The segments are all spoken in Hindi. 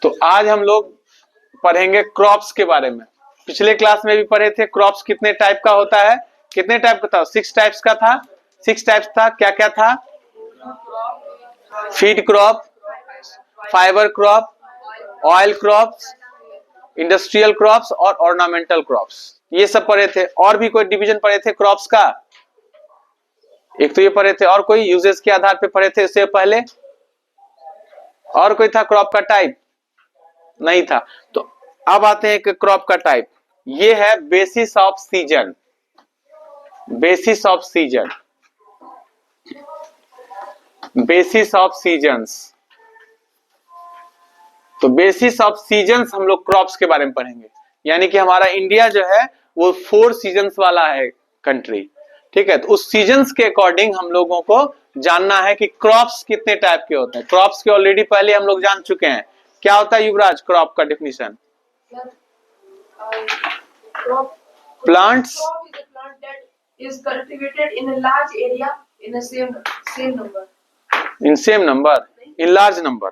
तो आज हम लोग पढ़ेंगे क्रॉप्स के बारे में। पिछले क्लास में भी पढ़े थे क्रॉप्स कितने टाइप का होता है, कितने टाइप का था, 6 टाइप्स का था। 6 टाइप्स था, क्या क्या था? Feed crop, fibre crop, oil crops, industrial crops और ऑर्नामेंटल क्रॉप्स, ये सब पढ़े थे। और भी कोई डिवीजन पढ़े थे क्रॉप्स का? एक तो ये पढ़े थे, और कोई यूजेस के आधार पे पढ़े थे इससे पहले? और कोई था क्रॉप का टाइप? नहीं था। तो अब आते हैं कि क्रॉप का टाइप, ये है basis off season. Basis off season, basis of seasons. तो बेसिस ऑफ सीजन्स हम लोग क्रॉप्स के बारे में पढ़ेंगे। यानी कि हमारा इंडिया जो है वो 4 सीजन्स वाला है कंट्री, ठीक है। तो उस सीजन्स के अकॉर्डिंग हम लोगों को जानना है कि क्रॉप्स कितने टाइप के होते हैं। क्रॉप्स के ऑलरेडी पहले हम लोग जान चुके हैं। क्या होता है युवराज क्रॉप का definition? Plants is cultivated in a large area in a same number. In same number, in large number,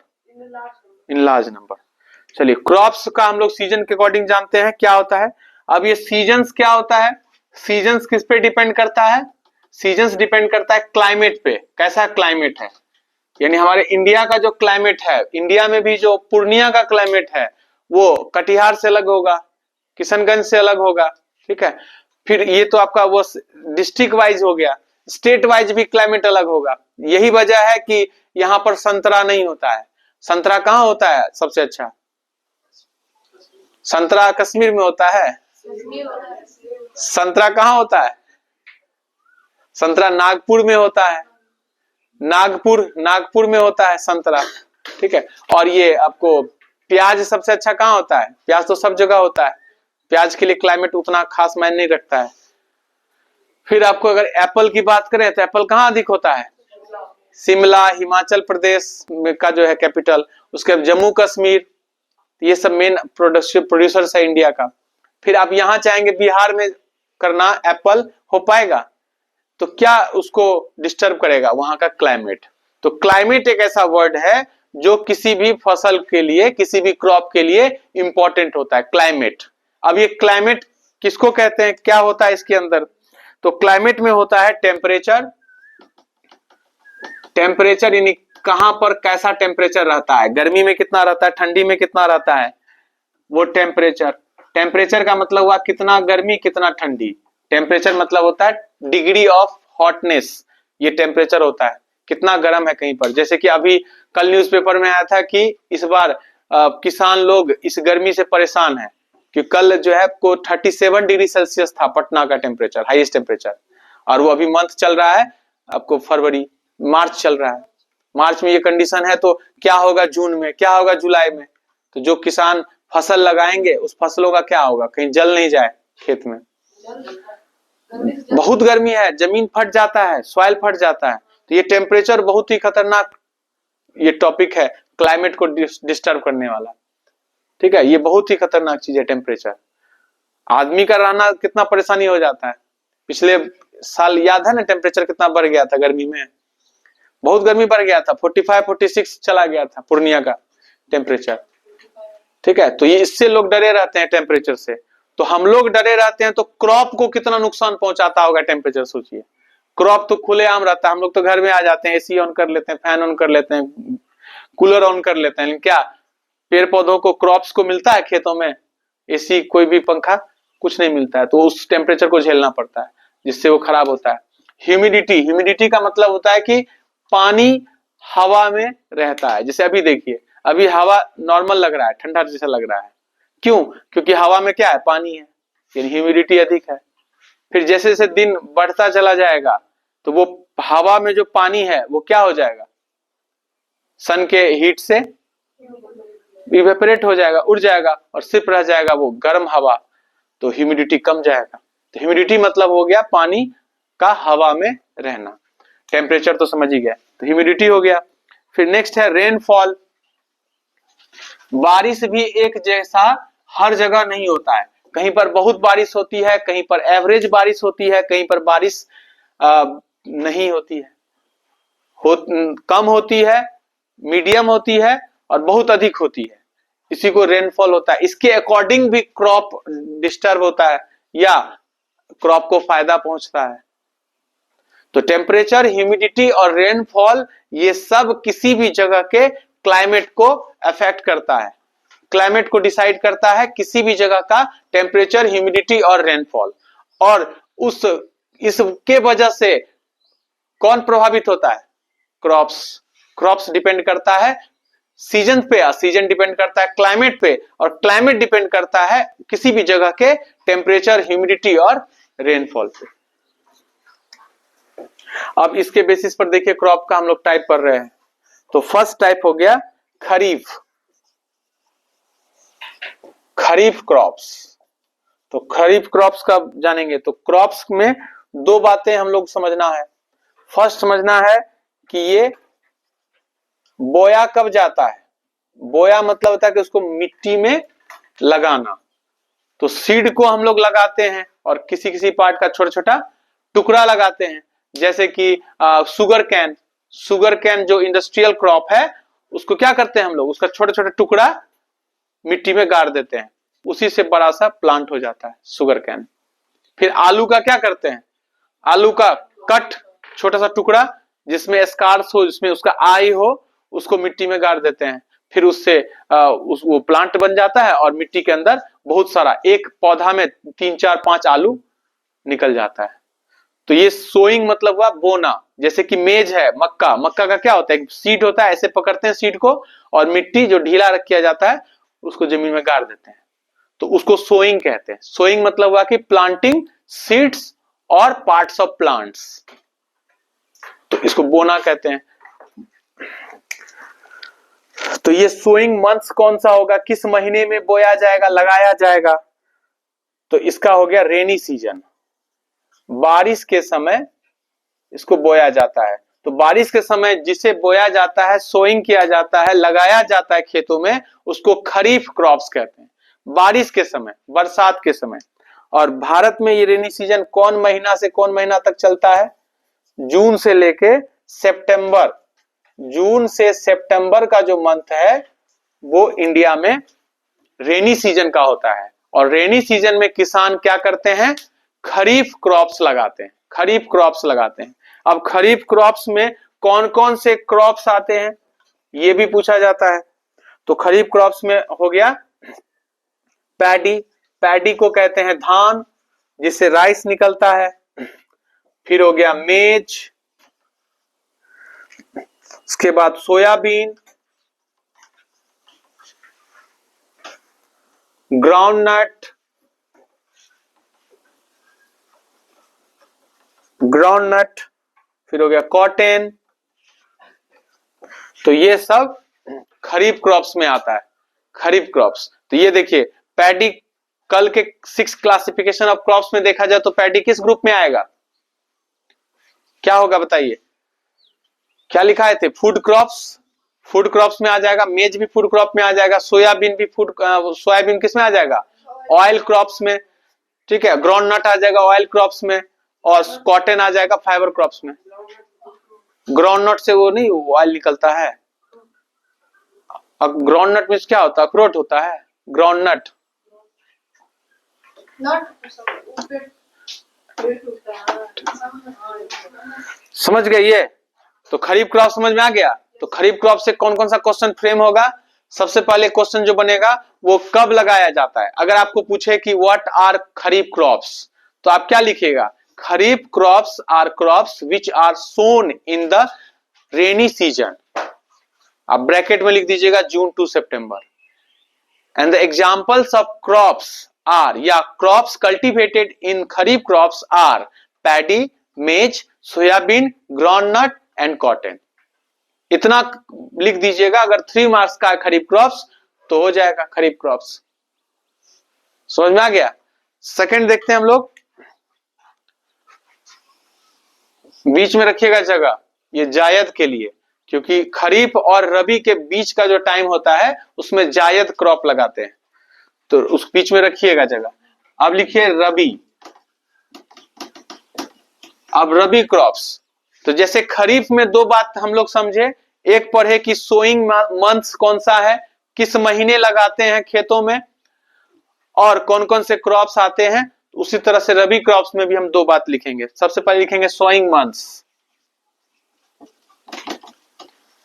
in large number. चलिए क्रॉप्स का हम लोग सीजन के अकॉर्डिंग जानते हैं क्या होता है। अब ये सीजन्स क्या होता है? सीजन्स किस पे डिपेंड करता है? सीजन्स डिपेंड करता है क्लाइमेट पे। कैसा क्लाइमेट है, यानी हमारे इंडिया का जो क्लाइमेट है, इंडिया में भी जो पूर्णिया का क्लाइमेट है वो कटिहार से अलग होगा, किशनगंज से अलग होगा, ठीक है। फिर ये तो आपका वो डिस्ट्रिक्ट वाइज हो गया, स्टेट वाइज भी क्लाइमेट अलग होगा। यही वजह है कि यहाँ पर संतरा नहीं होता है। संतरा कहाँ होता है सबसे अच्छा? संतरा कश्मीर में होता है। संतरा कहाँ होता है? संतरा नागपुर में होता है। नागपुर में होता है संतरा, ठीक है। और ये आपको प्याज सबसे अच्छा कहाँ होता है? प्याज तो सब जगह होता है, प्याज के लिए क्लाइमेट उतना खास मायने नहीं रखता है। फिर आपको अगर एप्पल की बात करें तो एप्पल कहाँ अधिक होता है? शिमला, हिमाचल प्रदेश में का जो है कैपिटल, उसके जम्मू कश्मीर, ये सब मेन प्रोड्यूसर्स है इंडिया का। फिर आप यहाँ चाहेंगे बिहार में करना, एप्पल हो पाएगा? तो क्या उसको डिस्टर्ब करेगा? वहां का क्लाइमेट। तो क्लाइमेट एक ऐसा वर्ड है जो किसी भी फसल के लिए, किसी भी क्रॉप के लिए इंपॉर्टेंट होता है, क्लाइमेट। अब ये क्लाइमेट किसको कहते हैं, क्या होता है इसके अंदर? तो क्लाइमेट में होता है टेम्परेचर। टेम्परेचर यानी कहां पर कैसा टेम्परेचर रहता है, गर्मी में कितना रहता है, ठंडी में कितना रहता है, वो टेम्परेचर। टेम्परेचर का मतलब हुआ कितना गर्मी कितना ठंडी। टेम्परेचर मतलब होता है डिग्री ऑफ हॉटनेस, ये टेम्परेचर होता है कितना गर्म है कहीं पर। जैसे कि अभी कल न्यूज़पेपर में आया था कि इस बार किसान लोग इस गर्मी से परेशान है कि कल जो है को 37 डिग्री सेल्सियस था पटना का टेम्परेचर, हाईएस्ट टेम्परेचर। और वो अभी मंथ चल रहा है आपको फरवरी, मार्च चल रहा है। मार्च में ये कंडीशन है तो क्या होगा जून में, क्या होगा जुलाई में? तो जो किसान फसल लगाएंगे उस फसलों का क्या होगा, कहीं जल नहीं जाए खेत में। बहुत गर्मी है, जमीन फट जाता है, सॉइल फट जाता है। तो ये टेम्परेचर बहुत ही खतरनाक ये टॉपिक है, क्लाइमेट को डिस्टर्ब करने वाला, ठीक है। ये बहुत ही खतरनाक चीज है टेम्परेचर। आदमी का रहना कितना परेशानी हो जाता है। पिछले साल याद है ना टेम्परेचर कितना बढ़ गया था गर्मी में, बहुत गर्मी बढ़ गया था, 45-46 चला गया था पूर्णिया का टेम्परेचर, ठीक है। तो ये इससे लोग डरे रहते हैं टेम्परेचर से। तो हम लोग डरे रहते हैं तो क्रॉप को कितना नुकसान पहुंचाता होगा टेम्परेचर, सोचिए। क्रॉप तो खुलेआम रहता है, हम लोग तो घर में आ जाते हैं, एसी ऑन कर लेते हैं, फैन ऑन कर लेते हैं, कूलर ऑन कर लेते हैं, लेकिन क्या पेड़ पौधों को, क्रॉप्स को मिलता है खेतों में एसी, कोई भी पंखा, कुछ नहीं मिलता है। तो उस टेम्परेचर को झेलना पड़ता है जिससे वो खराब होता है। ह्यूमिडिटी, ह्यूमिडिटी का मतलब होता है कि पानी हवा में रहता है। जैसे अभी देखिए, अभी हवा नॉर्मल लग रहा है, ठंडा जैसा लग रहा है, क्यों? क्योंकि हवा में क्या है, पानी है, यानी ह्यूमिडिटी अधिक है। फिर जैसे जैसे दिन बढ़ता चला जाएगा तो वो हवा में जो पानी है वो क्या हो जाएगा, सन के हीट से इवेपोरेट हो जाएगा, उड़ जाएगा, और सिर्फ रह जाएगा वो गर्म हवा। तो ह्यूमिडिटी कम जाएगा। तो ह्यूमिडिटी मतलब हो गया पानी का हवा में रहना। टेम्परेचर तो समझ ही गया, तो ह्यूमिडिटी हो गया। फिर नेक्स्ट है रेनफॉल। बारिश भी एक जैसा हर जगह नहीं होता है, कहीं पर बहुत बारिश होती है, कहीं पर एवरेज बारिश होती है, कहीं पर बारिश नहीं होती है, कम होती है, मीडियम होती है और बहुत अधिक होती है। इसी को रेनफॉल होता है। इसके अकॉर्डिंग भी क्रॉप डिस्टर्ब होता है या क्रॉप को फायदा पहुंचता है। तो टेम्परेचर, ह्यूमिडिटी और रेनफॉल ये सब किसी भी जगह के क्लाइमेट को अफेक्ट करता है, क्लाइमेट को डिसाइड करता है किसी भी जगह का टेम्परेचर, ह्यूमिडिटी और रेनफॉल। और इसके वजह से कौन प्रभावित होता है? क्रॉप्स डिपेंड करता है सीजन पे, सीजन डिपेंड करता है क्लाइमेट पे, और क्लाइमेट डिपेंड करता है किसी भी जगह के टेम्परेचर, ह्यूमिडिटी और रेनफॉल पे। अब इसके बेसिस पर देखिए क्रॉप का हम लोग टाइप कर रहे हैं। तो फर्स्ट टाइप हो गया खरीफ क्रॉप्स। तो खरीफ क्रॉप्स का जानेंगे तो क्रॉप्स में दो बातें हम लोग समझना है। फर्स्ट समझना है कि ये बोया कब जाता है। बोया मतलब होता है कि उसको मिट्टी में लगाना। तो सीड को हम लोग लगाते हैं और किसी किसी पार्ट का छोटा छोटा टुकड़ा लगाते हैं, जैसे कि शुगर कैन जो इंडस्ट्रियल क्रॉप है उसको क्या करते हैं हम लोग, उसका छोटा छोटा टुकड़ा मिट्टी में गाड़ देते हैं, उसी से बड़ा सा प्लांट हो जाता है शुगर कैन। फिर आलू का क्या करते हैं, आलू का कट छोटा सा टुकड़ा जिसमें स्कार्स हो, जिसमें उसका आई हो, उसको मिट्टी में गाड़ देते हैं। फिर उससे वो प्लांट बन जाता है और मिट्टी के अंदर बहुत सारा, एक पौधा में 3 4 5 आलू निकल जाता है। तो ये सोइंग मतलब हुआ बोना। जैसे कि मेज है, मक्का का क्या होता है, एक सीड होता है, ऐसे पकड़ते हैं सीड को और मिट्टी जो ढीला किया जाता है उसको जमीन में गाड़ देते हैं, तो उसको सोइंग कहते हैं। सोइंग मतलब हुआ कि प्लांटिंग सीड्स और पार्ट्स ऑफ प्लांट्स, तो इसको बोना कहते हैं। तो ये सोइंग मंथ्स कौन सा होगा, किस महीने में बोया जाएगा, लगाया जाएगा, तो इसका हो गया रेनी सीजन। बारिश के समय इसको बोया जाता है। तो बारिश के समय जिसे बोया जाता है, सोइंग किया जाता है, लगाया जाता है खेतों में, उसको खरीफ क्रॉप्स कहते हैं। बारिश के समय, बरसात के समय। और भारत में ये रेनी सीजन कौन महीना से कौन महीना तक चलता है, जून से लेके सितंबर। जून से सितंबर का जो मंथ है वो इंडिया में रेनी सीजन का होता है। और रेनी सीजन में किसान क्या करते हैं, खरीफ क्रॉप्स लगाते हैं, खरीफ क्रॉप्स लगाते हैं। अब खरीफ क्रॉप्स में कौन कौन से क्रॉप्स आते हैं ये भी पूछा जाता है। तो खरीफ क्रॉप्स में हो गया पैडी को कहते हैं धान, जिससे राइस निकलता है। फिर हो गया मेज, उसके बाद सोयाबीन, ग्राउंडनट, फिर हो गया कॉटन। तो ये सब खरीफ क्रॉप्स में आता है, खरीफ क्रॉप्स। तो ये देखिए पैडी, कल के 6 क्लासिफिकेशन ऑफ क्रॉप्स में देखा जाए तो पैडी किस ग्रुप में आएगा, क्या होगा बताइए, क्या लिखा थे, फूड क्रॉप्स में आ जाएगा। मेज भी फूड क्रॉप में आ जाएगा। सोयाबीन भी सोयाबीन किस में आ जाएगा, ऑयल क्रॉप्स में, ठीक है। ग्राउंडनट आ जाएगा ऑयल क्रॉप्स में, और कॉटन आ जाएगा फाइबर क्रॉप्स में। ग्राउंडनट से वो नहीं ऑयल निकलता है, ग्राउंडनट में क्या होता है, अखरोट होता है ग्राउंडनट। समझ गए ये। तो खरीफ क्रॉप समझ में आ गया। तो खरीफ क्रॉप से कौन कौन सा क्वेश्चन फ्रेम होगा, सबसे पहले क्वेश्चन जो बनेगा वो कब लगाया जाता है। अगर आपको पूछे कि व्हाट आर खरीफ क्रॉप्स, तो आप क्या लिखिएगा, kharif crops are crops which are sown in the rainy season. आप ब्रैकेट में लिख दीजिएगा June to September. And the examples of crops are, या crops cultivated in kharif crops are paddy, maize, soybean, groundnut and cotton. इतना लिख दीजिएगा। अगर 3 मार्क्स का खरीफ क्रॉप्स तो हो जाएगा खरीफ क्रॉप्स। समझ में आ गया। सेकंड देखते हैं हम लोग, बीच में रखिएगा जगह, ये जायद के लिए, क्योंकि खरीफ और रबी के बीच का जो टाइम होता है उसमें जायद क्रॉप लगाते हैं, तो उस बीच में रखिएगा जगह। अब लिखिए रबी। अब रबी क्रॉप्स, तो जैसे खरीफ में 2 बात हम लोग समझे, एक पढ़े कि सोइंग मंथ्स कौन सा है, किस महीने लगाते हैं खेतों में और कौन कौन से क्रॉप्स आते हैं। उसी तरह से रबी क्रॉप्स में भी हम दो बात लिखेंगे। सबसे पहले लिखेंगे सोइंग मंथ्स,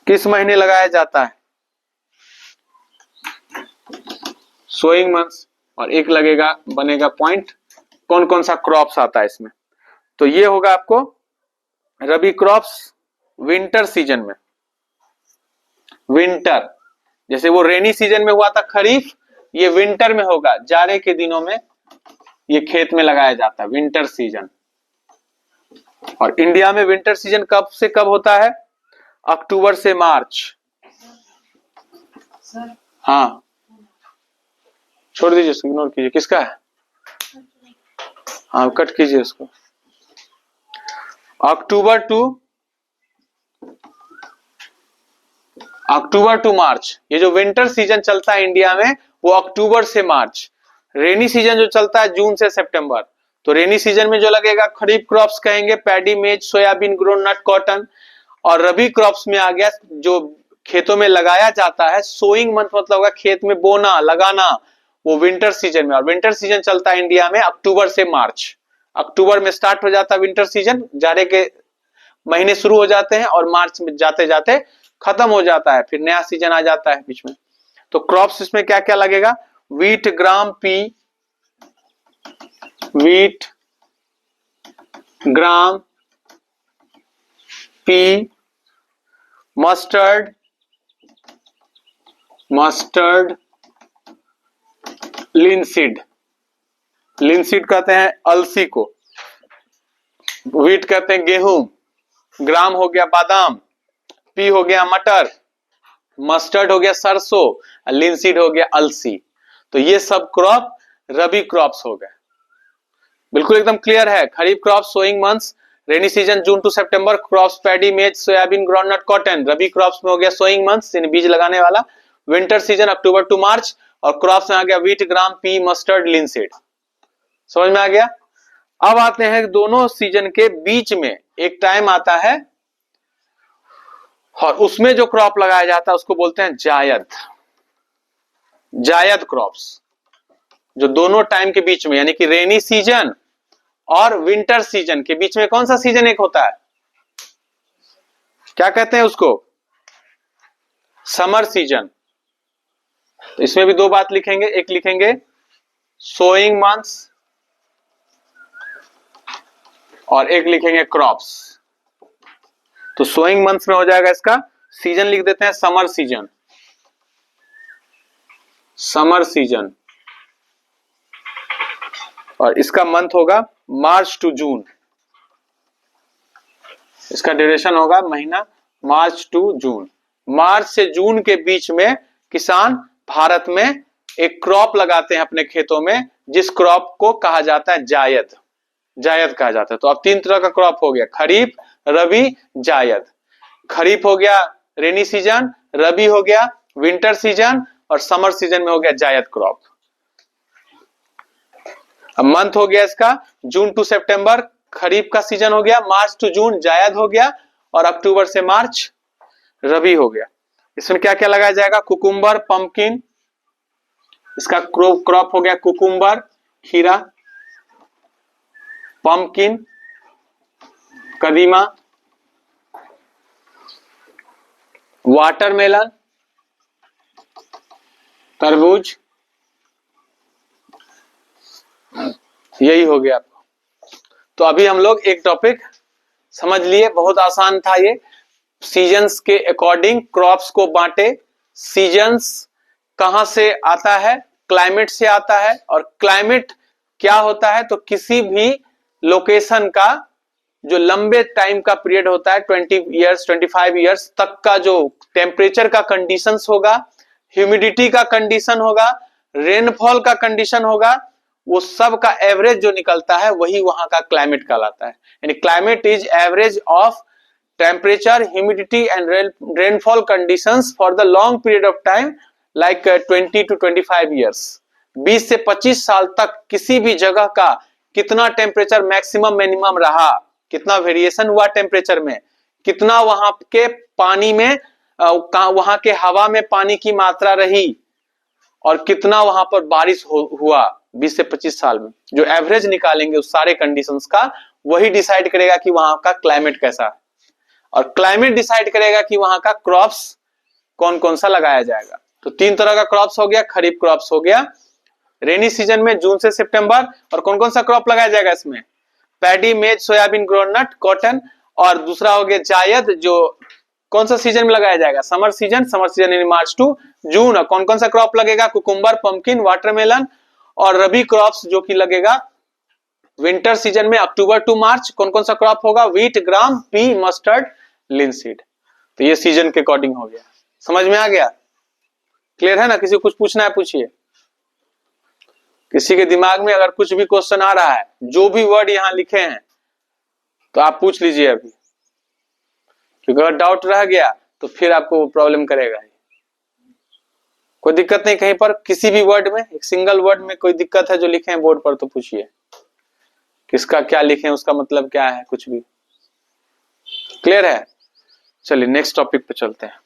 किस महीने लगाया जाता है सोइंग मंथ्स, और एक लगेगा बनेगा पॉइंट कौन कौन सा क्रॉप्स आता है इसमें। तो ये होगा आपको रबी क्रॉप्स विंटर सीजन में। विंटर जैसे वो रेनी सीजन में हुआ था खरीफ, ये विंटर में होगा, जाड़े के दिनों में ये खेत में लगाया जाता है विंटर सीजन। और इंडिया में विंटर सीजन कब से कब होता है, अक्टूबर से मार्च। सर हाँ छोड़ दीजिए उसको, इग्नोर कीजिए। किसका है, हाँ कट कीजिए उसको। अक्टूबर टू मार्च, ये जो विंटर सीजन चलता है इंडिया में वो अक्टूबर से मार्च। रेनी सीजन जो चलता है जून से सितंबर। तो रेनी सीजन में जो लगेगा खरीफ क्रॉप्स कहेंगे, paddy, maize, soybean, groundnut, cotton. और रबी क्रॉप्स में आ गया जो खेतों में लगाया जाता है, सोइंग मंथ मतलब होगा खेत में बोना लगाना, वो विंटर सीजन में। और विंटर सीजन चलता है इंडिया में अक्टूबर से मार्च। अक्टूबर में स्टार्ट हो जाता है विंटर सीजन, जाड़े के महीने शुरू हो जाते हैं और मार्च में जाते जाते खत्म हो जाता है, फिर नया सीजन आ जाता है बीच में। तो क्रॉप्स इसमें क्या क्या लगेगा, wheat, gram, P, wheat, gram, pea, mustard, linseed, linseed कहते हैं अलसी को, वीट कहते हैं गेहूं, ग्राम हो गया बादाम, पी हो गया मटर, मस्टर्ड हो गया सरसों, लिनसीड हो गया अलसी। तो ये सब क्रॉप रबी क्रॉप्स हो गए। बिल्कुल एकदम क्लियर है। Kharif crop sowing months, rainy season June to September, crops paddy, maize, soybean, groundnut, cotton. Rabi crops में हो गया सोइंग मंथ्स, यानी बीज लगाने वाला। Winter season October to March, और क्रॉप्स में आ गया wheat, gram, pea, mustard, linseed. समझ में आ गया। अब आते हैं दोनों सीजन के बीच में एक टाइम आता है और उसमें जो क्रॉप लगाया जाता है उसको बोलते हैं जायद। जायद क्रॉप्स जो दोनों टाइम के बीच में, यानी कि रेनी सीजन और विंटर सीजन के बीच में कौन सा सीजन एक होता है, क्या कहते हैं उसको, समर सीजन। तो इसमें भी दो बात लिखेंगे, एक लिखेंगे सोइंग मंथ्स और एक लिखेंगे क्रॉप्स। तो सोइंग मंथ्स में हो जाएगा इसका सीजन लिख देते हैं समर सीजन, समर सीजन। और इसका मंथ होगा मार्च टू जून, इसका ड्यूरेशन होगा महीना मार्च टू जून। मार्च से जून के बीच में किसान भारत में एक क्रॉप लगाते हैं अपने खेतों में, जिस क्रॉप को कहा जाता है जायद, जायद कहा जाता है। तो अब तीन तरह का क्रॉप हो गया, खरीफ, रबी, जायद। खरीफ हो गया रेनी सीजन, रबी हो गया विंटर सीजन, और समर सीजन में हो गया जायद क्रॉप। अब मंथ हो गया इसका जून टू सितंबर, खरीफ का सीजन हो गया, मार्च टू जून जायद हो गया, और अक्टूबर से मार्च रबी हो गया। इसमें क्या क्या लगाया जाएगा, कुकुम्बर, पंपकिन, इसका क्रॉप हो गया कुकुम्बर, खीरा, पंपकिन, कदीमा, वाटरमेलन, तरबूज, यही हो गया आपको। तो अभी हम लोग एक टॉपिक समझ लिए, बहुत आसान था ये। सीजन्स के अकॉर्डिंग क्रॉप्स को बांटे। सीजन्स कहां से आता है, क्लाइमेट से आता है। और क्लाइमेट क्या होता है, तो किसी भी लोकेशन का जो लंबे टाइम का पीरियड होता है 20 इयर्स 25 इयर्स तक का जो टेम्परेचर का कंडीशंस होगा, ह्यूमिडिटी का कंडीशन होगा, रेनफॉल का कंडीशन होगा, वो सब का एवरेज जो निकलता है वही वहां का क्लाइमेट कहलाता है। यानी climate is average of temperature, humidity and rainfall conditions for the long period of time like 20 to 25 years. 20 से 25 साल तक किसी भी जगह का कितना टेम्परेचर मैक्सिमम मिनिमम रहा, कितना वेरिएशन हुआ टेम्परेचर में, कितना वहां के पानी में वहां के हवा में पानी की मात्रा रही, और कितना वहां पर बारिश हुआ 20 से 25 साल में, जो एवरेज निकालेंगे उस सारे कंडीशंस का, वही डिसाइड करेगा कि वहां का क्लाइमेट कैसा है। और क्लाइमेट डिसाइड करेगा कि वहां का क्रॉप्स कौन कौन सा लगाया जाएगा। तो 3 तरह का क्रॉप्स हो गया, खरीफ क्रॉप्स हो गया, रेनी सीजन में जून से सितंबर, और कौन कौन सा क्रॉप लगाया जाएगा इसमें, paddy, maize, soybean, groundnut, cotton, और दूसरा हो गया जायद, जो कौन सा सीजन में लगाया जाएगा, समर सीजन यानी मार्च टू जून। और कौन कौन सा क्रॉप लगेगा, कुकुम्बर, पंपकिन, वाटरमेलन, और रबी क्रॉप्स जो कि लगेगा विंटर सीजन में अक्टूबर टू मार्च। कौन कौन सा क्रॉप होगा, व्हीट, ग्राम, पी, मस्टर्ड, लिनसीड। तो ये सीजन के अकॉर्डिंग हो गया, समझ में आ गया, क्लियर है ना। किसी को कुछ पूछना है पूछिए, किसी के दिमाग में अगर कुछ भी क्वेश्चन आ रहा है, जो भी वर्ड यहां लिखे हैं तो आप पूछ लीजिए अभी, क्योंकि अगर डाउट रह गया तो फिर आपको प्रॉब्लम करेगा। कोई दिक्कत नहीं, कहीं पर किसी भी वर्ड में, एक सिंगल वर्ड में कोई दिक्कत है जो लिखे हैं बोर्ड पर तो पूछिए, किसका क्या लिखे हैं, उसका मतलब क्या है, कुछ भी क्लियर है। चलिए नेक्स्ट टॉपिक पे चलते हैं।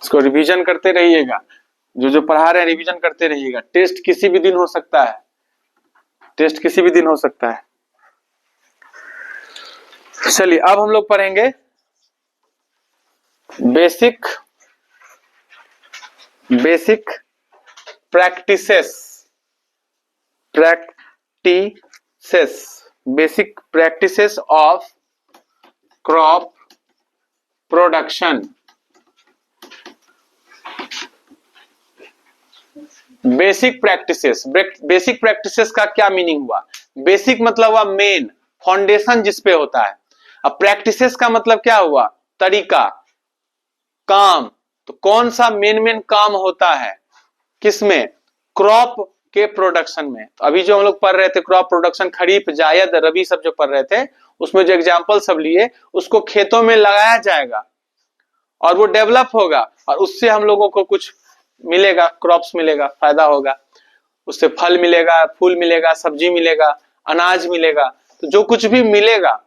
इसको रिवीजन करते रहिएगा, जो पढ़ा रहे हैं रिवीजन करते रहिएगा। टेस्ट किसी भी दिन हो सकता है, टेस्ट किसी भी दिन हो सकता है। चलिए अब हम लोग पढ़ेंगे basic practices of crop production. Basic practices का क्या मीनिंग हुआ, बेसिक मतलब हुआ मेन, फाउंडेशन जिस पे होता है। अब प्रैक्टिसेस का मतलब क्या हुआ, तरीका, काम। तो कौन सा मेन काम होता है किसमें, क्रॉप के प्रोडक्शन में। तो अभी जो हम लोग पढ़ रहे थे क्रॉप प्रोडक्शन, खरीफ, जायद, रबी सब जो पढ़ रहे थे, उसमें जो एग्जाम्पल सब लिए, उसको खेतों में लगाया जाएगा और वो डेवलप होगा, और उससे हम लोगों को कुछ मिलेगा, क्रॉप्स मिलेगा, फायदा होगा, उससे फल मिलेगा, फूल मिलेगा, सब्जी मिलेगा, अनाज मिलेगा। तो जो कुछ भी मिलेगा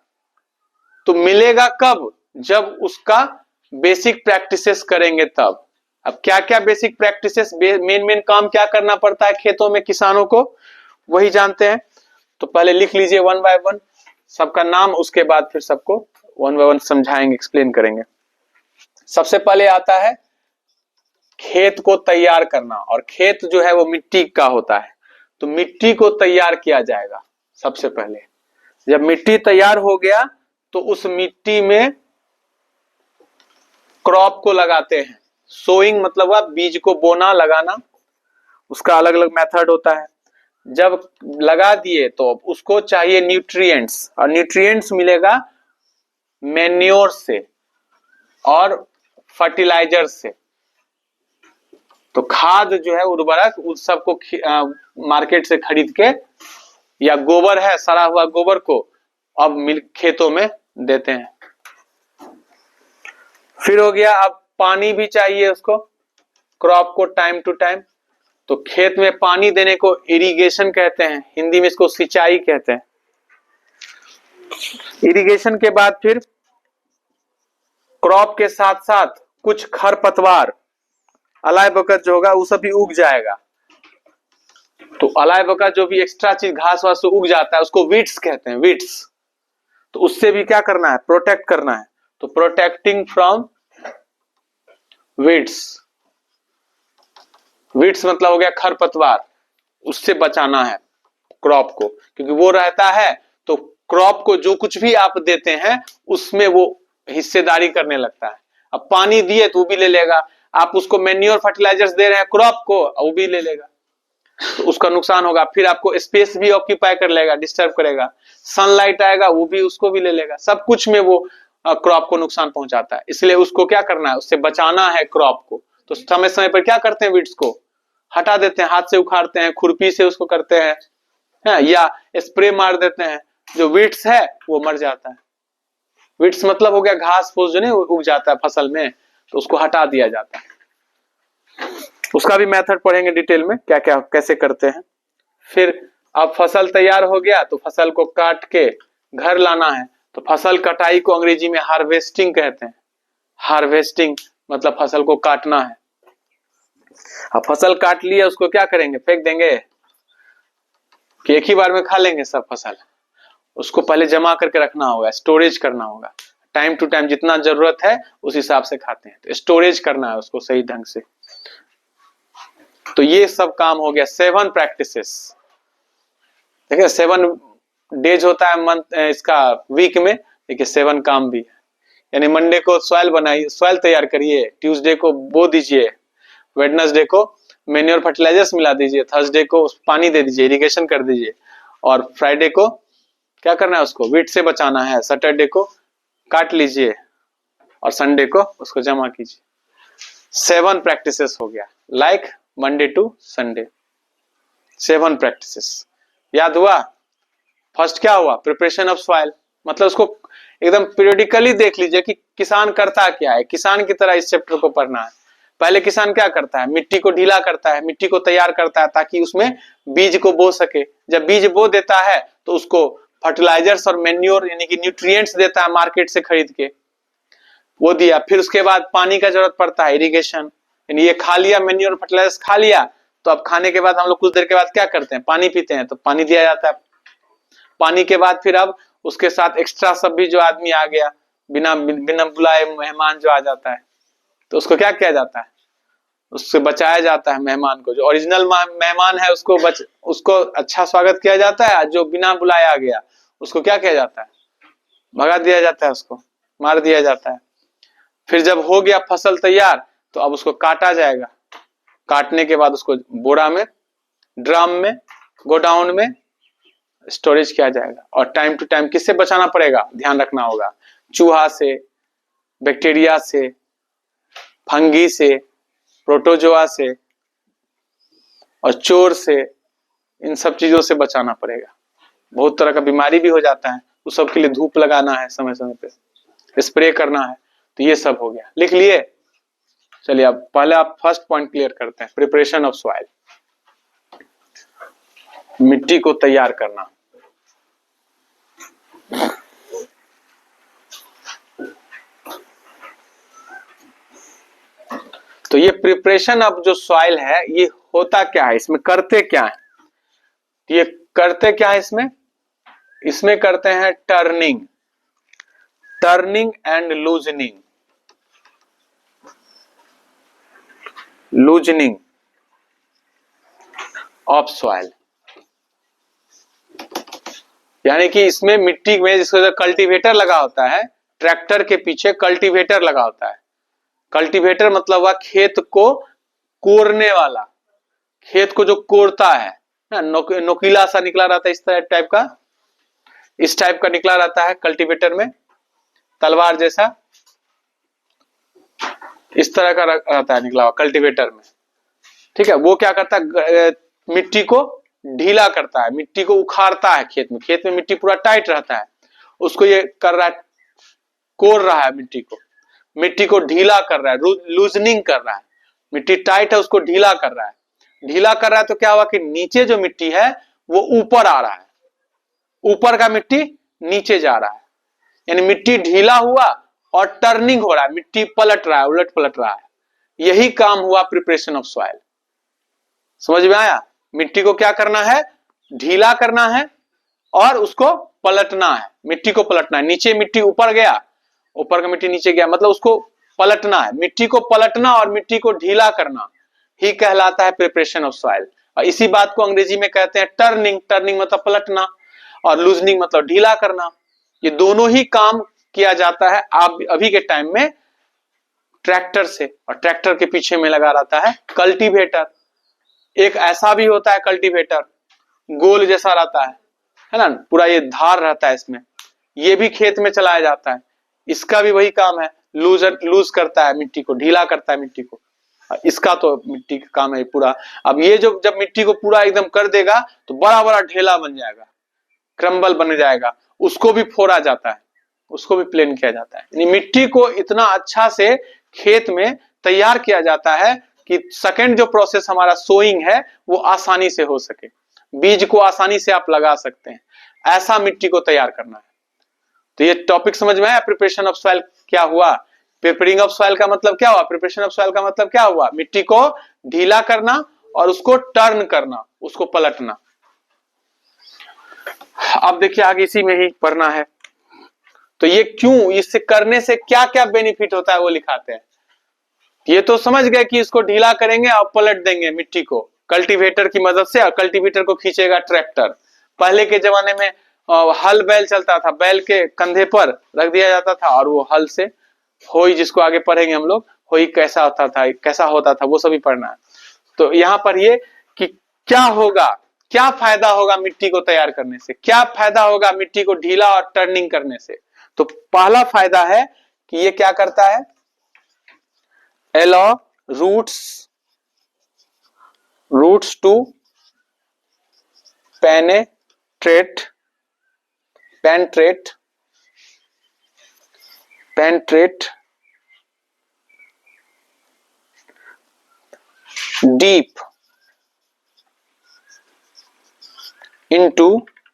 तो मिलेगा कब, जब उसका बेसिक प्रैक्टिसेस करेंगे तब। अब क्या क्या बेसिक प्रैक्टिसेस, मेन काम क्या करना पड़ता है खेतों में किसानों को, वही जानते हैं। तो पहले लिख लीजिए 1 बाय 1 सबका नाम, उसके बाद फिर सबको 1 बाय 1 समझाएंगे, एक्सप्लेन करेंगे। सबसे पहले आता है खेत को तैयार करना, और खेत जो है वो मिट्टी का होता है। तो मिट्टी को तैयार किया जाएगा सबसे पहले। जब मिट्टी तैयार हो गया तो उस मिट्टी में क्रॉप को लगाते हैं। सोइंग मतलब हुआ बीज को बोना, लगाना, उसका अलग अलग मेथड होता है। जब लगा दिए तो उसको चाहिए न्यूट्रिएंट्स, और न्यूट्रिएंट्स मिलेगा मैन्योर से और फर्टिलाइजर से। तो खाद जो है, उर्वरक, उस सबको मार्केट से खरीद के, या गोबर है सड़ा हुआ गोबर को अब खेतों में देते हैं। फिर हो गया, अब पानी भी चाहिए उसको, क्रॉप को टाइम टू टाइम। तो खेत में पानी देने को इरिगेशन कहते हैं, हिंदी में इसको सिंचाई कहते हैं। इरिगेशन के बाद फिर क्रॉप के साथ साथ कुछ खरपतवार, अलाय बकत जो होगा वो सब भी उग जाएगा। तो अलाय बकत जो भी एक्स्ट्रा चीज घास वास उग जाता है उसको वीड्स कहते हैं, वीड्स। तो उससे भी क्या करना है, प्रोटेक्ट करना है। तो प्रोटेक्टिंग फ्रॉम वीड्स, वीड्स मतलब हो गया खरपतवार, उससे बचाना है क्रॉप को, क्योंकि वो रहता है तो क्रॉप को जो कुछ भी आप देते हैं उसमें वो हिस्सेदारी करने लगता है। अब पानी दिए तो वो भी ले लेगा, आप उसको मैन्योर फर्टिलाइजर्स दे रहे हैं क्रॉप को, वो भी ले लेगा, तो उसका नुकसान होगा। फिर आपको स्पेस भी ऑक्यूपाई कर लेगा, डिस्टर्ब करेगा, सनलाइट आएगा वो भी उसको भी ले लेगा, सब कुछ में वो क्रॉप को नुकसान पहुंचाता है। इसलिए उसको क्या करना है, उससे बचाना है क्रॉप को। तो समय समय पर क्या करते हैं, वीड्स को हटा देते हैं, हाथ से उखाड़ते हैं, खुरपी से उसको करते हैं, या स्प्रे मार देते हैं। जो वीड्स है वो मर जाता है। वीड्स मतलब हो गया घास फूस जो नहीं उग जाता है फसल में, तो उसको हटा दिया जाता है। उसका भी मेथड पढ़ेंगे डिटेल में, क्या क्या कैसे करते हैं। फिर अब फसल तैयार हो गया तो फसल को काट के घर लाना है। तो फसल कटाई को अंग्रेजी में हार्वेस्टिंग कहते हैं। हार्वेस्टिंग मतलब फसल को काटना है। अब फसल काट लिया, उसको क्या करेंगे, फेंक देंगे कि एक ही बार में खा लेंगे सब फसल? उसको पहले जमा करके रखना होगा, स्टोरेज करना होगा। टाइम टू टाइम जितना जरूरत है उस हिसाब से खाते हैं, तो स्टोरेज करना है उसको सही ढंग से। तो ये सब काम हो गया 7 प्रैक्टिसेस। देखिए 7 डेज होता है मंथ, इसका वीक में, देखिए 7 काम भी है। यानी मंडे को सॉइल बनाइए, सॉइल तैयार करिए, ट्यूसडे को बो दीजिए, वेडनेसडे को मैन्योर फर्टिलाइजर्स मिला दीजिए, थर्सडे को पानी दे दीजिए, इरिगेशन कर दीजिए, और फ्राइडे को क्या करना है, उसको वीट से बचाना है, सैटरडे को काट लीजिए और संडे को उसको जमा कीजिए। 7 प्रैक्टिसेस हो गया, like Monday to Sunday 7 practices. याद हुआ? फर्स्ट क्या हुआ, प्रिपरेशन ऑफ सॉइल, मतलब उसको एकदम पीरियडिकली देख लीजिए कि किसान करता क्या है। किसान की तरह इस चैप्टर को पढ़ना है। पहले किसान क्या करता है, मिट्टी को ढीला करता है, मिट्टी को तैयार करता है ताकि उसमें बीज को बो सके। जब बीज बो देता है तो उसको फर्टिलाइजर्स और मैन्योर यानी कि न्यूट्रिएंट्स देता है मार्केट से खरीद के, वो दिया। फिर उसके बाद पानी का जरूरत पड़ता है, इरिगेशन, यानी ये खा लिया, मैन्योर फर्टिलाइजर्स खा लिया, तो अब खाने के बाद हम लोग कुछ देर के बाद क्या करते हैं, पानी पीते हैं, तो पानी दिया जाता है। पानी के बाद फिर अब उसके साथ एक्स्ट्रा सब भी जो आदमी आ गया, बिना बिना बुलाए मेहमान जो आ जाता है, तो उसको क्या किया जाता है, उससे बचाया जाता है मेहमान को। जो ओरिजिनल मेहमान है उसको अच्छा स्वागत किया जाता है, जो बिना बुलाए आ गया उसको क्या किया जाता है, भगा दिया जाता है, उसको मार दिया जाता है। फिर जब हो गया फसल तैयार तो अब उसको काटा जाएगा। काटने के बाद उसको बोरा में, ड्रम में, गोडाउन में स्टोरेज किया जाएगा। और टाइम टू टाइम किससे बचाना पड़ेगा, ध्यान रखना होगा, चूहा से, बैक्टीरिया से, फंगी से, प्रोटोजोआ से और चोर से, इन सब चीजों से बचाना पड़ेगा। बहुत तरह का बीमारी भी हो जाता है, उस सब के लिए धूप लगाना है, समय समय पे स्प्रे करना है। तो ये सब हो गया, लिख लिए? चलिए अब पहले आप फर्स्ट पॉइंट क्लियर करते हैं, प्रिपरेशन ऑफ सॉइल, मिट्टी को तैयार करना। तो ये प्रिपरेशन ऑफ जो सॉइल है, ये होता क्या है, इसमें करते क्या है, ये करते क्या है इसमें करते हैं turning and loosening of soil. यानी कि इसमें मिट्टी में जिसको कल्टीवेटर लगा होता है, ट्रैक्टर के पीछे कल्टीवेटर लगा होता है। कल्टीवेटर मतलब हुआ खेत को कोरने वाला, खेत को जो कोरता है ना, नोकीला सा निकला रहता है, इस टाइप का निकला रहता है कल्टीवेटर में, तलवार जैसा इस तरह का रहता है निकला हुआ कल्टीवेटर में। ठीक है, वो क्या करता है, मिट्टी को ढीला करता है, मिट्टी को उखाड़ता है। खेत में मिट्टी पूरा टाइट रहता है, उसको ये कर रहा है, कोर रहा है, मिट्टी को ढीला कर रहा है, लूजनिंग कर रहा है। मिट्टी टाइट है, उसको ढीला कर रहा है। ढीला कर रहा है तो क्या हुआ कि नीचे जो मिट्टी है वो ऊपर आ रहा है, ऊपर का मिट्टी नीचे जा रहा है, यानी मिट्टी ढीला हुआ और टर्निंग हो रहा है, मिट्टी पलट रहा है, उलट पलट रहा है। यही काम हुआ प्रिपरेशन ऑफ सॉइल। समझ में आया? मिट्टी को क्या करना है, ढीला करना है और उसको पलटना है, मिट्टी को पलटना है। नीचे मिट्टी ऊपर गया, ऊपर का मिट्टी नीचे गया, मतलब उसको पलटना है। मिट्टी को पलटना और मिट्टी को ढीला करना ही कहलाता है प्रिपरेशन ऑफ सॉइल। और इसी बात को अंग्रेजी में कहते हैं टर्निंग मतलब पलटना, और लूजनिंग मतलब ढीला करना। ये दोनों ही काम किया जाता है आप अभी के टाइम में ट्रैक्टर से, और ट्रैक्टर के पीछे में लगा रहता है कल्टीवेटर। एक ऐसा भी होता है कल्टीवेटर, गोल जैसा रहता है ना, पूरा ये धार रहता है इसमें, ये भी खेत में चलाया जाता है। इसका भी वही काम है, लूज करता है मिट्टी को, ढीला करता है मिट्टी को। इसका तो मिट्टी का काम है पूरा। अब ये जो जब मिट्टी को पूरा एकदम कर देगा तो बड़ा बड़ा ढेला बन जाएगा, क्रम्बल बन जाएगा, उसको भी फोड़ा जाता है, उसको भी प्लेन किया जाता है। यानी मिट्टी को इतना अच्छा से खेत में तैयार किया जाता है कि सेकंड जो प्रोसेस हमारा सोइंग है वो आसानी से हो सके, बीज को आसानी से आप लगा सकते हैं। ऐसा मिट्टी को तैयार करना है। तो ये टॉपिक समझ में आया, प्रिपरेशन ऑफ सॉइल क्या हुआ। प्रिपेयरिंग ऑफ सॉइल का मतलब क्या हुआ, प्रिपरेशन ऑफ सॉइल का मतलब क्या हुआ, मिट्टी को ढीला करना और उसको टर्न करना, उसको पलटना। अब देखिए आगे इसी में ही पढ़ना है। तो ये क्यों, इससे करने से क्या क्या बेनिफिट होता है वो लिखाते हैं। ये तो समझ गए कि इसको ढीला करेंगे और पलट देंगे मिट्टी को कल्टीवेटर की मदद से, और कल्टीवेटर को खींचेगा ट्रैक्टर। पहले के जमाने में हल बैल चलता था, बैल के कंधे पर रख दिया जाता था और वो हल से होई, जिसको आगे पढ़ेंगे हम लोग, होई कैसा होता था वो सभी पढ़ना है। तो यहाँ पर ये कि क्या होगा, क्या फायदा होगा मिट्टी को तैयार करने से, क्या फायदा होगा मिट्टी को ढीला और टर्निंग करने से। तो पहला फायदा है कि ये क्या करता है, allow roots to penetrate deep into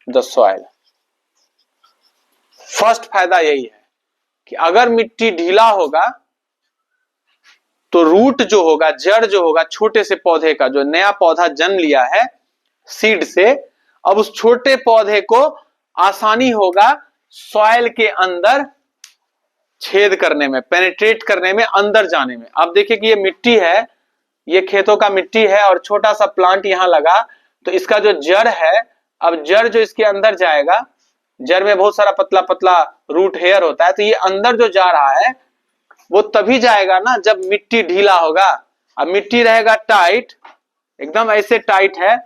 the soil। First फायदा यही है कि अगर मिट्टी ढीला होगा तो रूट जो होगा, जड़ जो होगा छोटे से पौधे का, जो नया पौधा जन्म लिया है सीड से, अब उस छोटे पौधे को आसानी होगा सॉइल के अंदर छेद करने में, पेनिट्रेट करने में, अंदर जाने में। अब देखिए कि ये मिट्टी है, ये खेतों का मिट्टी है और छोटा सा प्लांट यहां लगा, तो इसका जो जड़ है, अब जड़ जो इसके अंदर जाएगा, जड़ में बहुत सारा पतला पतला रूट हेयर होता है, तो ये अंदर जो जा रहा है वो तभी जाएगा ना जब मिट्टी ढीला होगा। अब मिट्टी रहेगा टाइट, एकदम ऐसे टाइट है,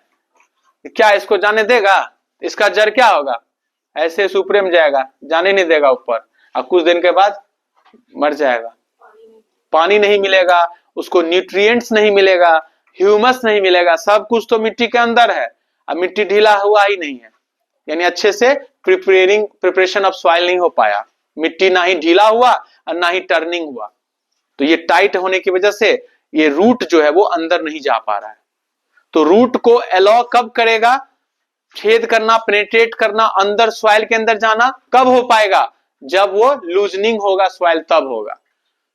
क्या इसको जाने देगा, इसका जड़ क्या होगा, ऐसे ऊपर में जाएगा, जाने नहीं देगा ऊपर, और कुछ दिन के बाद मर जाएगा। पानी नहीं मिलेगा उसको, न्यूट्रिएंट्स नहीं मिलेगा, ह्यूमस नहीं मिलेगा, सब कुछ तो मिट्टी के अंदर है। अब मिट्टी ढीला हुआ ही नहीं है, यानी अच्छे से प्रिपरेशन ऑफ सॉइल नहीं हो पाया, मिट्टी ना ही ढीला हुआ और ना ही टर्निंग हुआ। तो ये टाइट होने की वजह से ये रूट जो है वो अंदर नहीं जा पा रहा है। तो रूट को अलाउ कब करेगा, छेद करना, पेनिट्रेट करना, अंदर सॉइल के अंदर जाना कब हो पाएगा, जब वो लूजनिंग होगा सॉइल, तब होगा।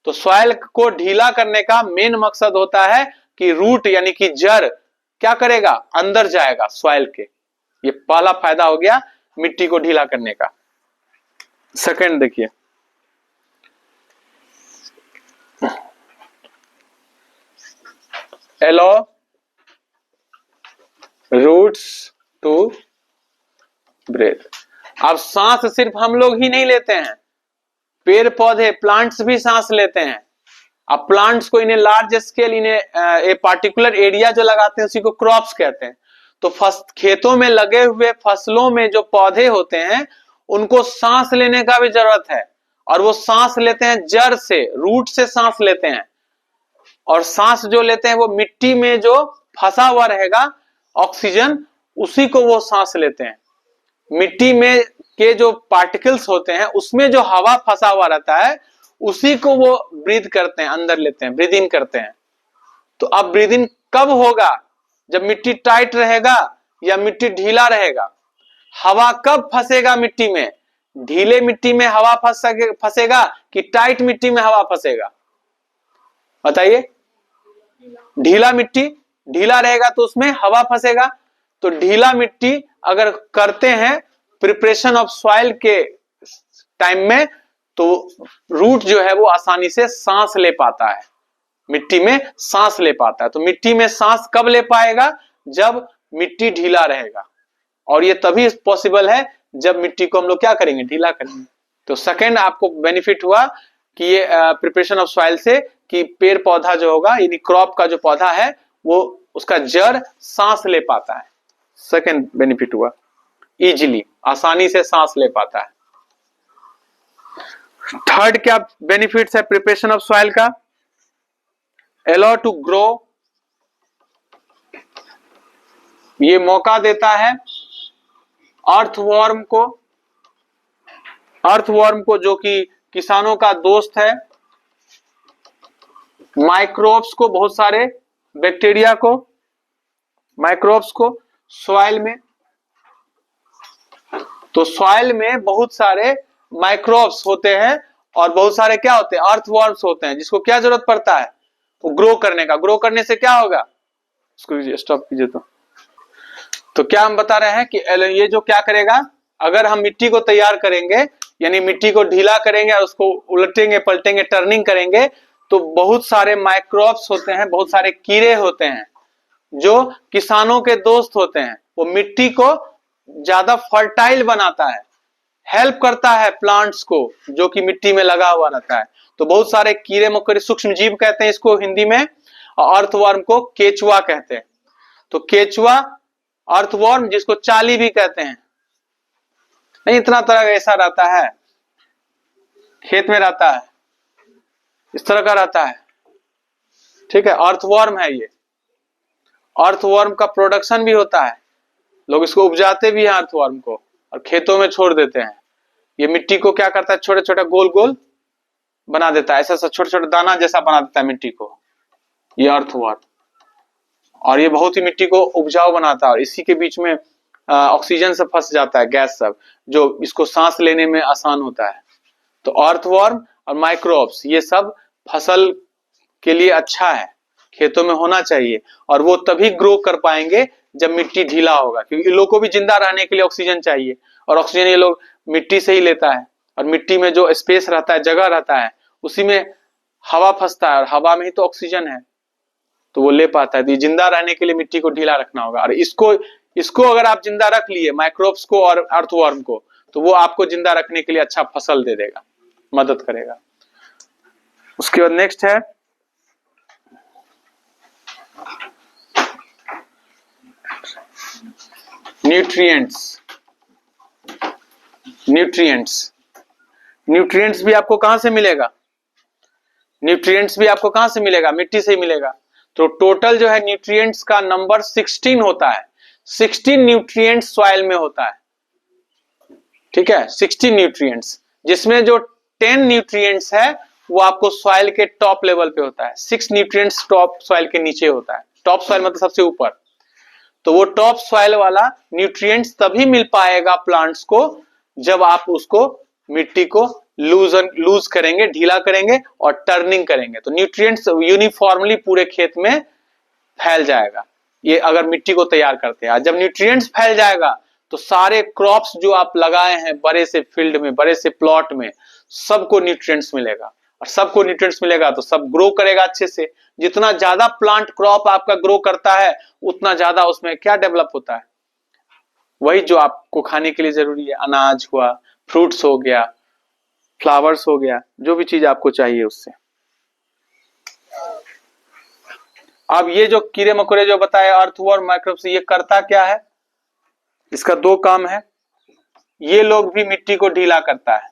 तो सॉइल को ढीला करने का मेन मकसद होता है कि रूट यानी कि जड़ क्या करेगा, अंदर जाएगा सॉइल के। ये पहला फायदा हो गया मिट्टी को ढीला करने का। सेकंड देखिए, allow roots to breathe। अब सांस सिर्फ हम लोग ही नहीं लेते हैं, पेड़ पौधे प्लांट्स भी सांस लेते हैं। अब प्लांट्स को इन्हें लार्ज स्केल, इन्हें ए पार्टिकुलर एरिया जो लगाते हैं उसी को क्रॉप्स कहते हैं। तो खेतों में लगे हुए फसलों में जो पौधे होते हैं उनको सांस लेने का भी जरूरत है, और वो सांस लेते हैं जड़ से, रूट से सांस लेते हैं। और सांस जो लेते हैं वो मिट्टी में जो फंसा हुआ रहेगा ऑक्सीजन, उसी को वो सांस लेते हैं। मिट्टी में के जो पार्टिकल्स होते हैं उसमें जो हवा फंसा हुआ रहता है उसी को वो ब्रीथ करते हैं, अंदर लेते हैं, ब्रीद इन करते हैं। तो अब ब्रीद इन कब होगा, जब मिट्टी टाइट रहेगा या मिट्टी ढीला रहेगा। हवा कब फंसेगा मिट्टी में, ढीले मिट्टी में हवा फंसेगा कि टाइट मिट्टी में हवा फंसेगा, बताइए। ढीला मिट्टी, ढीला रहेगा तो उसमें हवा फंसेगा। तो ढीला मिट्टी अगर करते हैं प्रिपरेशन ऑफ सॉइल के टाइम में, तो रूट जो है वो आसानी से सांस ले पाता है, मिट्टी में सांस ले पाता है। तो मिट्टी में सांस कब ले पाएगा, जब मिट्टी ढीला रहेगा, और ये तभी पॉसिबल है जब मिट्टी को हम लोग क्या करेंगे, ढीला करेंगे। तो सेकंड आपको बेनिफिट हुआ कि ये प्रिपरेशन ऑफ सॉइल से, कि पेड़ पौधा जो होगा यानी क्रॉप का जो पौधा है वो उसका जड़ सांस ले पाता है। सेकंड बेनिफिट हुआ, इजीली, आसानी से सांस ले पाता है। थर्ड क्या बेनिफिट्स है प्रिपरेशन ऑफ सॉइल का, अलाउ टू ग्रो, ये मौका देता है अर्थवॉर्म को जो कि किसानों का दोस्त है, माइक्रोब्स को, बहुत सारे बैक्टीरिया को, माइक्रोब्स को सॉइल में। तो सॉइल में बहुत सारे माइक्रोब्स होते हैं और बहुत सारे क्या होते हैं, अर्थवॉर्म्स होते हैं, जिसको क्या जरूरत पड़ता है, वो ग्रो करने का। ग्रो करने से क्या होगा, उसको स्टॉप कीजिए। तो क्या हम बता रहे हैं कि ये जो क्या करेगा, अगर हम मिट्टी को तैयार करेंगे, यानी मिट्टी को ढीला करेंगे और उसको उलटेंगे पलटेंगे टर्निंग करेंगे, तो बहुत सारे माइक्रोब्स होते हैं, बहुत सारे कीड़े होते हैं जो किसानों के दोस्त होते हैं। वो मिट्टी को ज्यादा फर्टाइल बनाता है, हेल्प करता है प्लांट्स को जो कि मिट्टी में लगा हुआ रहता है। तो बहुत सारे कीड़े मकोड़े, सूक्ष्म जीव कहते हैं इसको हिंदी में, और अर्थवर्म को केचुआ कहते हैं। तो केचुआ, अर्थवर्म जिसको चाली भी कहते हैं, नहीं इतना तरह का ऐसा रहता है, खेत में रहता है, इस तरह का रहता है, ठीक है, अर्थवर्म है ये। अर्थवर्म का प्रोडक्शन भी होता है, लोग इसको उपजाते भी हैं अर्थवर्म को और खेतों में छोड़ देते हैं। ये मिट्टी को क्या करता है, छोटे छोटे गोल गोल बना देता है, ऐसा सा छोटे छोटे दाना जैसा बना देता है मिट्टी को, ये अर्थवर्म। और ये बहुत ही मिट्टी को उपजाऊ बनाता है और इसी के बीच में ऑक्सीजन से फंस जाता है, गैस सब, जो इसको सांस लेने में आसान होता है। तो अर्थवर्म और माइक्रोब्स ये सब फसल के लिए अच्छा है, खेतों में होना चाहिए, और वो तभी ग्रो कर पाएंगे जब मिट्टी ढीला होगा, क्योंकि इन लोगों को भी जिंदा रहने के लिए ऑक्सीजन चाहिए, और ऑक्सीजन ये लोग मिट्टी से ही लेता है। और मिट्टी में जो स्पेस रहता है, जगह रहता है, उसी में हवा फंसता है और हवा में ही तो ऑक्सीजन है, तो वो ले पाता है। तो जिंदा रहने के लिए मिट्टी को ढीला रखना होगा, और इसको अगर आप जिंदा रख लिए, माइक्रोब्स को और अर्थवर्म को, तो वो आपको जिंदा रखने के लिए अच्छा फसल दे देगा, मदद करेगा। उसके बाद नेक्स्ट है न्यूट्रिएंट्स। न्यूट्रिएंट्स भी आपको कहां से मिलेगा, न्यूट्रिएंट्स भी आपको कहां से मिलेगा, मिट्टी से ही मिलेगा। तो टोटल जो है न्यूट्रिएंट्स का नंबर 16 होता है। 16 न्यूट्रिएंट्स सॉइल में होता है, ठीक है, 16 न्यूट्रिएंट्स, जिसमें जो 10 न्यूट्रिएंट्स है वो आपको सॉइल के टॉप लेवल पे होता है। 6 न्यूट्रिएंट्स टॉप सॉइल के नीचे होता है। टॉप सॉइल मतलब सबसे ऊपर। तो वो टॉप सॉइल वाला न्यूट्रिएंट्स तभी मिल पाएगा प्लांट्स को जब आप उसको मिट्टी को लूज करेंगे, ढीला करेंगे और टर्निंग करेंगे, तो न्यूट्रिएंट्स यूनिफॉर्मली पूरे खेत में फैल जाएगा, ये अगर मिट्टी को तैयार करते हैं। जब न्यूट्रिएंट्स फैल जाएगा तो सारे क्रॉप्स जो आप लगाए हैं बड़े से फील्ड में, बड़े से प्लॉट में, सबको न्यूट्रिएंट्स मिलेगा, और सबको न्यूट्रिएंट्स मिलेगा तो सब ग्रो करेगा अच्छे से। जितना ज्यादा प्लांट क्रॉप आपका ग्रो करता है उतना ज्यादा उसमें क्या डेवलप होता है, वही जो आपको खाने के लिए जरूरी है, अनाज हुआ, फ्रूट्स हो गया, फ्लावर्स हो गया, जो भी चीज आपको चाहिए उससे। अब ये जो कीड़े मकोड़े जो बताए अर्थवर्म, माइक्रोब्स, ये करता क्या है, इसका दो काम है। ये लोग भी मिट्टी को ढीला करता है,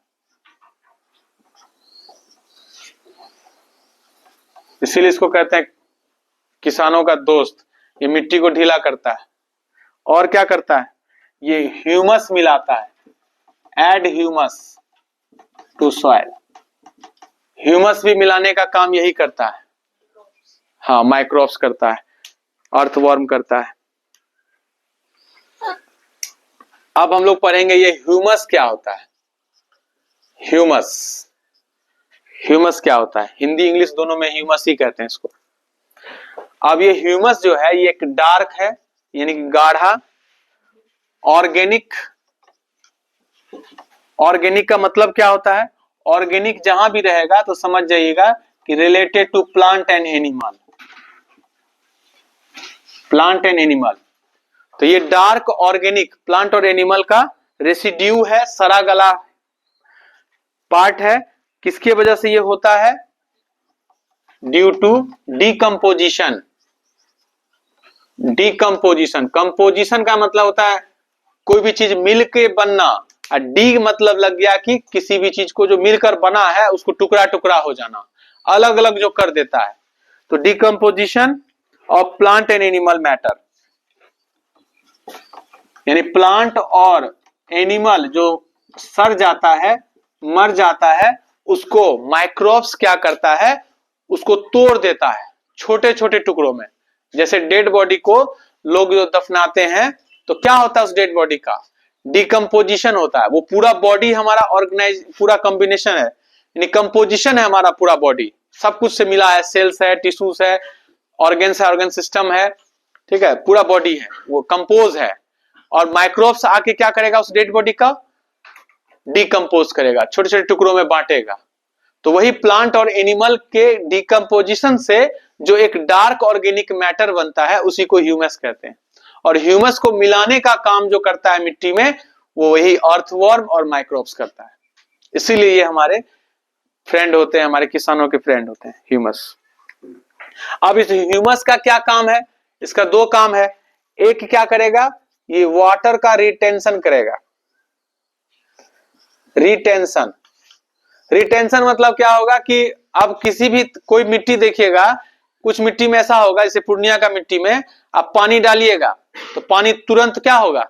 इसीलिए इसको कहते हैं किसानों का दोस्त। ये मिट्टी को ढीला करता है और क्या करता है, ये ह्यूमस मिलाता है, add humus to soil. Humus भी मिलाने का काम यही करता है, हाँ, माइक्रोब्स करता है, अर्थवर्म करता है। अब हम लोग पढ़ेंगे ये ह्यूमस क्या होता है। ह्यूमस क्या होता है, हिंदी इंग्लिश दोनों में ह्यूमस ही कहते हैं इसको। अब ये ह्यूमस जो है ये एक डार्क है, यानी कि गाढ़ा, ऑर्गेनिक का मतलब क्या होता है, ऑर्गेनिक जहां भी रहेगा तो समझ जाइएगा कि related to plant and animal. तो ये डार्क ऑर्गेनिक प्लांट और एनिमल का रेसिड्यू है, सड़ा गला पार्ट है। किसकी वजह से ये होता है, ड्यू टू डीकम्पोजिशन। कंपोजिशन का मतलब होता है कोई भी चीज मिल के बनना, और डी मतलब लग गया कि किसी भी चीज को जो मिलकर बना है उसको टुकड़ा टुकड़ा हो जाना, अलग अलग जो कर देता है। तो decomposition of plant and animal matter, यानी प्लांट और एनिमल जो सड़ जाता है, मर जाता है, उसको माइक्रोब्स क्या करता है, उसको तोड़ देता है छोटे छोटे टुकड़ों में। जैसे डेड बॉडी को लोग जो दफनाते हैं तो क्या होता है उस डेड बॉडी का, डिकम्पोजिशन होता है। वो पूरा बॉडी हमारा ऑर्गेनाइज पूरा कॉम्बिनेशन है, यानी कंपोजिशन है हमारा पूरा बॉडी, सब कुछ से मिला है, सेल्स है, टिश्यूज है, ऑर्गन्स है, ऑर्गन सिस्टम है, ठीक है, पूरा बॉडी है, वो कंपोज है। और माइक्रोब्स आके क्या करेगा, उस डेड बॉडी का डिकम्पोज करेगा, छोटे छोटे टुकड़ों में बांटेगा। तो वही प्लांट और एनिमल के डिकम्पोजिशन से जो एक डार्क ऑर्गेनिक मैटर बनता है उसी को ह्यूमस कहते हैं। और ह्यूमस को मिलाने का काम जो करता है मिट्टी में, वो वही अर्थवर्म और माइक्रोब्स करता है। इसीलिए ये हमारे फ्रेंड होते हैं, हमारे किसानों के फ्रेंड होते हैं ह्यूमस। अब इस ह्यूमस का क्या काम है, इसका दो काम है। एक क्या करेगा, ये वाटर का रिटेंशन करेगा। रिटेंशन, रिटेंशन मतलब क्या होगा कि अब किसी भी कोई मिट्टी देखिएगा, कुछ मिट्टी में ऐसा होगा, जैसे पूर्णिया का मिट्टी में आप पानी डालिएगा तो पानी तुरंत क्या होगा,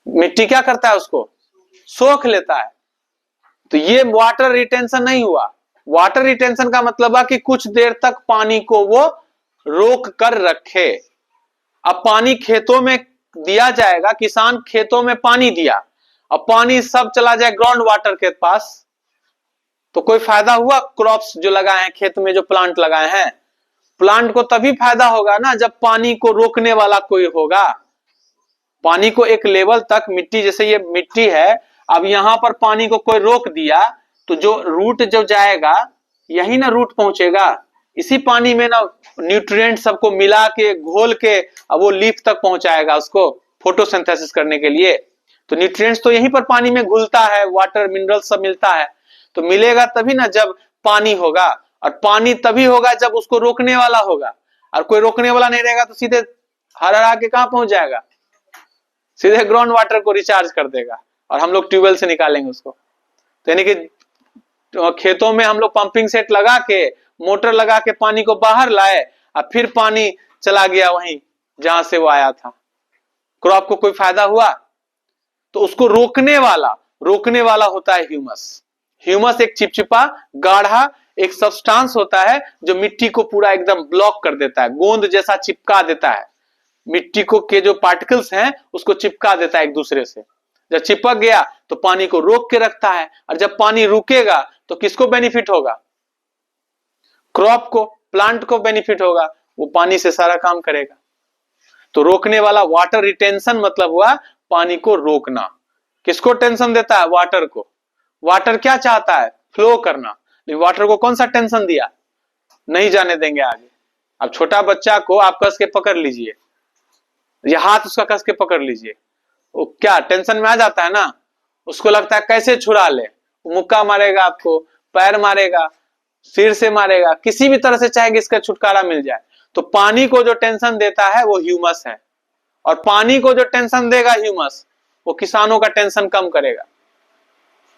मिट्टी क्या करता है, उसको सोख लेता है। तो ये वाटर रिटेंशन नहीं हुआ। वाटर रिटेंशन का मतलब है कि कुछ देर तक पानी को वो रोक कर रखे। अब पानी खेतों में दिया जाएगा, किसान खेतों में पानी दिया, अब पानी सब चला जाए ग्राउंड वाटर के पास, तो कोई फायदा हुआ? क्रॉप्स जो लगाए हैं खेत में, जो प्लांट लगाए हैं, प्लांट को तभी फायदा होगा ना जब पानी को रोकने वाला कोई होगा। पानी को एक लेवल तक, मिट्टी जैसे ये मिट्टी है, अब यहां पर पानी को कोई रोक दिया तो जो रूट जो जाएगा यही ना रूट पहुंचेगा, इसी पानी में ना न्यूट्रिएंट सबको मिला के घोल के अब वो लीफ तक पहुंचाएगा उसको फोटोसिंथेसिस करने के लिए। तो न्यूट्रिएंट्स तो यहीं पर पानी में घुलता है, वाटर मिनरल सब मिलता है। तो मिलेगा तभी ना जब पानी होगा, और पानी तभी होगा जब उसको रोकने वाला होगा। और कोई रोकने वाला नहीं रहेगा तो सीधे हरा के कहां पहुंच जाएगा, सीधे ग्राउंड वाटर को रिचार्ज कर देगा और हम लोग ट्यूबवेल से निकालेंगे उसको। तो यानी कि खेतों में हम लोग पंपिंग सेट लगा के, मोटर लगा के पानी को बाहर लाए और फिर पानी चला गया वहीं जहां से वो आया था। क्रॉप को कोई फायदा हुआ? तो उसको रोकने वाला होता है ह्यूमस। ह्यूमस एक चिपचिपा गाढ़ा एक सब्सटेंस होता है जो मिट्टी को पूरा एकदम ब्लॉक कर देता है, गोंद जैसा चिपका देता है, मिट्टी को के जो पार्टिकल्स हैं उसको चिपका देता है एक दूसरे से। जब चिपक गया तो पानी को रोक के रखता है, और जब पानी रुकेगा तो किसको बेनिफिट होगा? क्रॉप को, प्लांट को बेनिफिट होगा, वो पानी से सारा काम करेगा। तो रोकने वाला, वाटर रिटेंशन मतलब हुआ पानी को रोकना। किसको टेंशन देता है? वाटर को। वाटर क्या चाहता है? फ्लो करना। वाटर को कौन सा टेंशन दिया? नहीं जाने देंगे आगे। अब छोटा बच्चा को आप कस के पकड़ लीजिए, या हाथ उसका कस के पकड़ लीजिए, वो क्या टेंशन में आ जाता है ना, उसको लगता है कैसे छुड़ा ले, मुक्का मारेगा आपको, पैर मारेगा, सिर से मारेगा, किसी भी तरह से चाहेगा इसका छुटकारा मिल जाए। तो पानी को जो टेंशन देता है वो ह्यूमस है, और पानी को जो टेंशन देगा ह्यूमस, वो किसानों का टेंशन कम करेगा।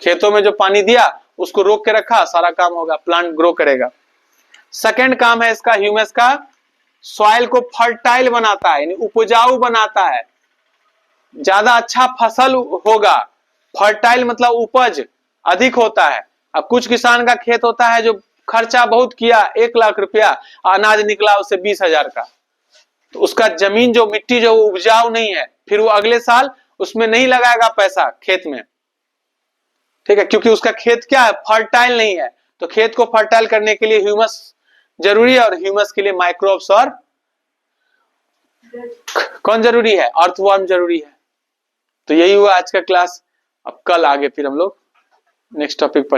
खेतों में जो पानी दिया उसको रोक के रखा, सारा काम होगा, प्लांट ग्रो करेगा। सेकेंड काम है इसका, ह्यूमस का, सॉइल को फर्टाइल बनाता है, यानी उपजाऊ बनाता है, ज्यादा अच्छा फसल होगा। फर्टाइल मतलब उपज अधिक होता है। अब कुछ किसान का खेत होता है जो खर्चा बहुत किया, 1 लाख रुपया, अनाज निकला उससे 20,000 का, तो उसका जमीन जो मिट्टी जो उपजाऊ नहीं है, फिर वो अगले साल उसमें नहीं लगाएगा पैसा खेत में, ठीक है, क्योंकि उसका खेत क्या है, फर्टाइल नहीं है। तो खेत को फर्टाइल करने के लिए ह्यूमस जरूरी है, और ह्यूमस के लिए माइक्रोब्स और कौन जरूरी है? अर्थवर्म जरूरी है। तो यही हुआ आज का क्लास। अब कल आगे फिर हम लोग नेक्स्ट टॉपिक पर